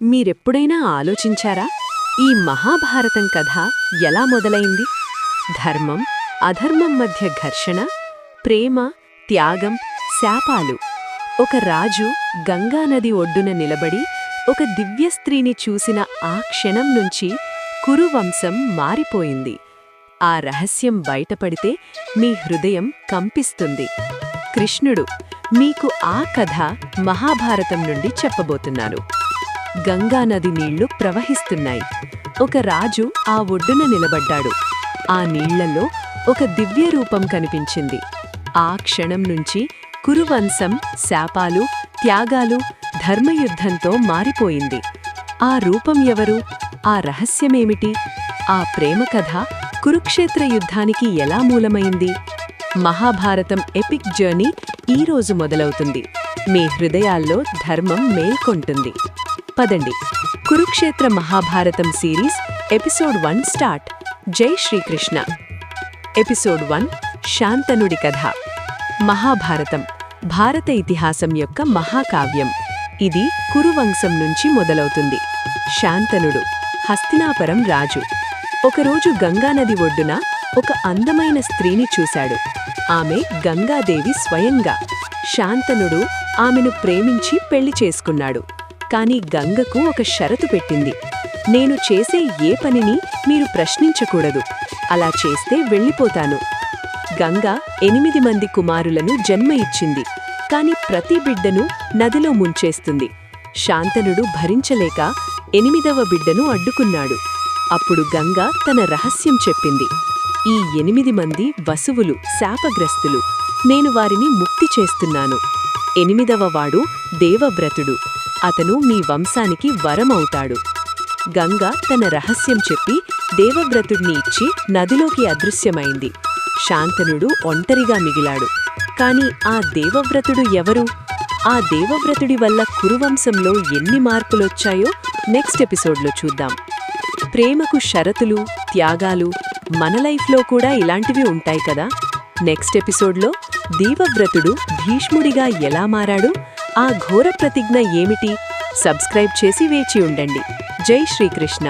మీరెప్పుడైనా ఆలోచించారా ఈ మహాభారతం కథ ఎలా మొదలైంది? ధర్మం అధర్మం మధ్య ఘర్షణ, ప్రేమ త్యాగం శాపాలు. ఒక రాజు గంగానది ఒడ్డున నిలబడి ఒక దివ్యస్త్రీని చూసిన ఆ క్షణం నుంచి కురువంశం మారిపోయింది. ఆ రహస్యం బయటపడితే మీ హృదయం కంపిస్తుంది. కృష్ణుడు మీకు ఆ కథ మహాభారతం నుండి చెప్పబోతున్నాను. గంగానది నీళ్లు ప్రవహిస్తున్నాయి. ఒక రాజు ఆ ఒడ్డున నిలబడ్డాడు. ఆ నీళ్లలో ఒక దివ్యరూపం కనిపించింది. ఆ క్షణం నుంచి కురువంశం శాపాలు, త్యాగాలు, ధర్మయుద్ధంతో మారిపోయింది. ఆ రూపం ఎవరు? ఆ రహస్యమేమిటి? ఆ ప్రేమ కథ కురుక్షేత్ర యుద్ధానికి ఎలా మూలమైంది? మహాభారతం ఎపిక్ జర్నీ ఈరోజు మొదలవుతుంది. మీ హృదయాల్లో ధర్మం మేల్కొంటుంది. పదండి, Kurukshetra Mahabharatam series episode 1 start. జై శ్రీకృష్ణ. ఎపిసోడ్ 1 శాంతనుడి కథ. మహాభారతం భారత ఇతిహాసం యొక్క మహాకావ్యం. ఇది కురువంశం నుంచి మొదలవుతుంది. శాంతనుడు హస్తినాపురం రాజు. ఒకరోజు గంగానది ఒడ్డున ఒక అందమైన స్త్రీని చూశాడు. ఆమె గంగాదేవి స్వయంగా. శాంతనుడు ఆమెను ప్రేమించి పెళ్లి చేసుకున్నాడు. కాని గంగకు ఒక షరతు పెట్టింది. నేను చేసే ఏ పనిని మీరు ప్రశ్నించకూడదు. అలా చేస్తే వెళ్ళిపోతాను. గంగ 8 మంది కుమారులను జన్మ ఇచ్చింది. కాని ప్రతి బిడ్డను నదిలో ముంచేస్తుంది. శాంతనుడు భరించలేక 8వ బిడ్డను అడ్డుకున్నాడు. అప్పుడు గంగ తన రహస్యం చెప్పింది. ఈ 8 మంది వసువులు, శాపగ్రస్తులు. నేను వారిని ముక్తి చేస్తున్నాను. 8వ వాడు దేవవ్రతుడు. అతను మీ వంశానికి వరమవుతాడు. గంగ తన రహస్యం చెప్పి దేవవ్రతుడిని ఇచ్చి నదిలోకి అదృశ్యమైంది. శాంతనుడు ఒంటరిగా మిగిలాడు. కాని ఆ దేవవ్రతుడు ఎవరు? ఆ దేవవ్రతుడి వల్ల కురువంశంలో ఎన్ని మార్పులొచ్చాయో నెక్స్ట్ ఎపిసోడ్లో చూద్దాం. ప్రేమకు షరతులు, త్యాగాలు. మన లైఫ్లో కూడా ఇలాంటివి ఉంటాయి కదా. నెక్స్ట్ ఎపిసోడ్లో దేవవ్రతుడు భీష్ముడిగా ఎలా మారాడు? ఆ ఘోర ప్రతిజ్ఞ ఏమిటి? సబ్స్క్రైబ్ చేసి వేచి ఉండండి. జై శ్రీకృష్ణ.